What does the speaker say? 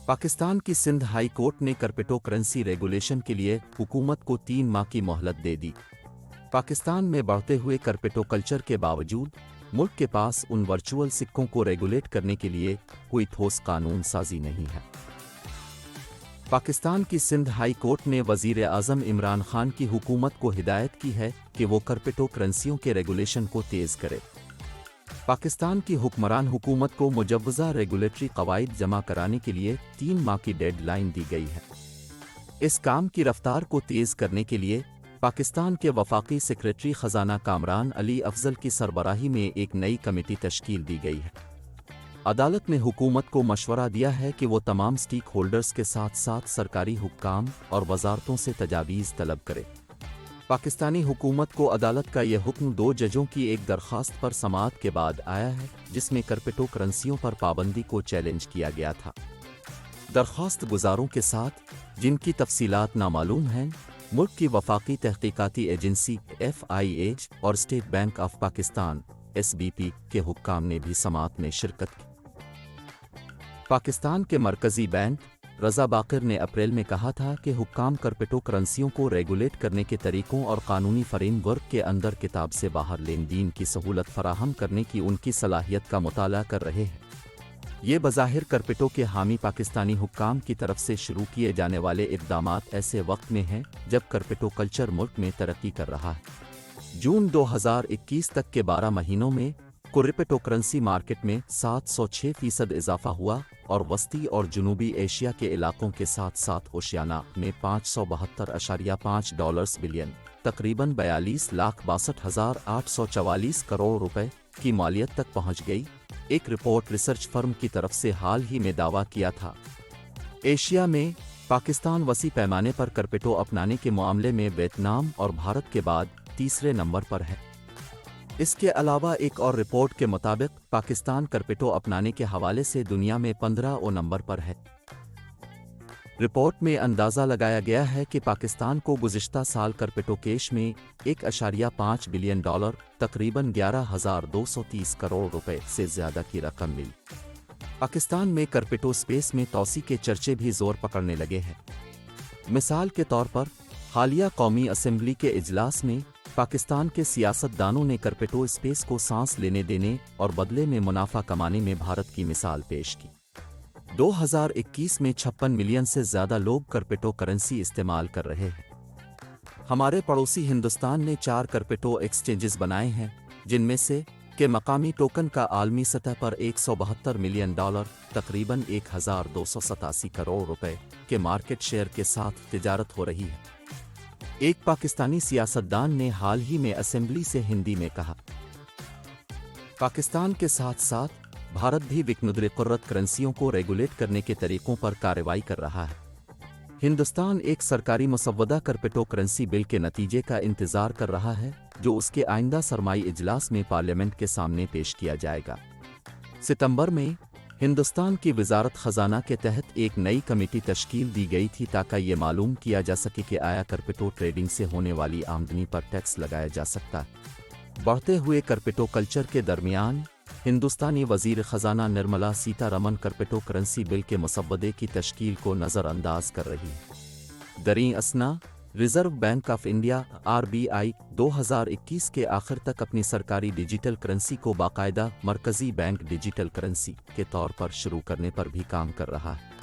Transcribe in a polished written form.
पाकिस्तान की Sindh high court ने crypto currency regulation के लिए हुकूमत को 3 माह की मोहलत दे दी। पाकिस्तान में बढ़ते हुए क्रिप्टो कल्चर के बावजूद मुल्क के पास उन वर्चुअल सिक्कों को रेगुलेट करने के लिए कोई ठोस कानून साजी नहीं है। पाकिस्तान की सिंध हाई कोर्ट ने वजीर आज़म इमरान खान की हुकूमत को हिदायत की है कि वो क्रिप्टो करेंसियों के रेगुलेशन को तेज़ करे। पाकिस्तान की हुक्मरान हुकूमत को मुजव्वज़ा रेगुलेटरी कवायद जमा कराने के लिए 3 माह की डेडलाइन दी गई है। इस काम की रफ्तार को तेज़ करने के लिए पाकिस्तान के वफाकी सेक्रेटरी ख़जाना कामरान अली अफजल की सरबराही में एक नई कमेटी तश्कील दी गई है। अदालत ने हुकूमत को मशवरा दिया है कि वो तमाम स्टेक होल्डर्स के साथ साथ सरकारी हुक्काम और वजारतों से तजावीज़ तलब करे। पाकिस्तानी हुकूमत को अदालत का यह हुक्म 2 जजों की एक दरख्वास्त पर समाअत के बाद आया है, जिसमें क्रिप्टो करेंसियों पर पाबंदी को चैलेंज किया गया था। दरख्वास्त गुजारों के साथ, जिनकी तफसीलात नामालूम हैं, मुल्क की वफाकी तहकीकाती एजेंसी FIH और state bank of Pakistan SBP के हुक्काम ने भी समाअत में शिरकत की। पाकिस्तान के मरकज़ी बैंक रज़ा बाक़िर ने अप्रैल में कहा था कि हुक्काम क्रिप्टो करेंसियों को रेगुलेट करने के तरीकों और कानूनी फ्रेमवर्क के अंदर किताब से बाहर लेन देन की सहूलत फराहम करने की उनकी सलाहियत का मुताला कर रहे हैं। ये बज़ाहिर क्रिप्टो के हामी पाकिस्तानी हुक्काम की तरफ से शुरू किए जाने वाले इक़दामात ऐसे वक्त में हैं जब क्रिप्टो कल्चर मुल्क में तरक्की कर रहा है। जून 2021 तक के 12 महीनों में क्रिप्टो करेंसी मार्केट में 706% इजाफा हुआ और वस्ती और जनूबी एशिया के इलाकों के साथ साथ ओशियाना में $572.5 बिलियन, तकरीबन 42,62,844 करोड़ रुपए की मालियत तक पहुंच गई। एक रिपोर्ट रिसर्च फर्म की तरफ से हाल ही में दावा किया था। एशिया में पाकिस्तान वसी पैमाने पर क्रिप्टो अपनाने के मामले में वियतनाम और भारत के बाद तीसरे नंबर पर है। इसके अलावा एक और रिपोर्ट के मुताबिक पाकिस्तान क्रिप्टो अपनाने के हवाले से दुनिया में 15वें नंबर पर है। रिपोर्ट में अंदाज़ा लगाया गया है कि पाकिस्तान को गुज़िश्ता साल क्रिप्टो कैश में $1.5 बिलियन, तकरीबन 11,230 करोड़ रुपए से ज़्यादा की रकम मिली। पाकिस्तान में क्रिप्टो स्पेस में तौसी के चर्चे भी ज़ोर पकड़ने लगे हैं। मिसाल के तौर पर हालिया कौमी असेंबली के इजलास में पाकिस्तान के सियासतदानों ने क्रिप्टो स्पेस को सांस लेने देने और बदले में मुनाफा कमाने में भारत की मिसाल पेश की। 2021 में 56 मिलियन से ज़्यादा लोग क्रिप्टो करेंसी इस्तेमाल कर रहे हैं। हमारे पड़ोसी हिंदुस्तान ने 4 क्रिप्टो एक्सचेंजेस बनाए हैं, जिनमें से के मकामी टोकन का आलमी सतह पर $172 मिलियन, तकरीबन 1,287 करोड़ रुपए के मार्केट शेयर के साथ तिजारत हो रही है। एक पाकिस्तानी सियासतदान ने हाल ही में असेंबली से हिंदी में कहा, पाकिस्तान के साथ साथ भारत भी विकनुद्र-ए-कुर्रत करेंसियों को रेगुलेट करने के तरीकों पर कार्रवाई कर रहा है। हिंदुस्तान एक सरकारी मुसव्वदा क्रिप्टो करेंसी बिल के नतीजे का इंतजार कर रहा है, जो उसके आइंदा सरमाई इजलास में पार्लियामेंट के सामने पेश किया जाएगा। सितंबर में हिंदुस्तान की वजारत ख़जाना के तहत एक नई कमेटी तश्कील दी गई थी ताकि ये मालूम किया जा सके कि आया क्रिप्टो ट्रेडिंग से होने वाली आमदनी पर टैक्स लगाया जा सकता है। बढ़ते हुए क्रिप्टो कल्चर के दरमियान हिंदुस्तानी वज़ीर ख़जाना Nirmala Sitharaman cryptocurrency bill के मुसव्वदे की तश्कील को नज़रअंदाज कर रही है। दरीं असना reserve bank of India RBI 2021 के आखिर तक अपनी सरकारी डिजिटल करेंसी को बाकायदा मरकज़ी बैंक डिजिटल करेंसी के तौर पर शुरू करने पर भी काम कर रहा है।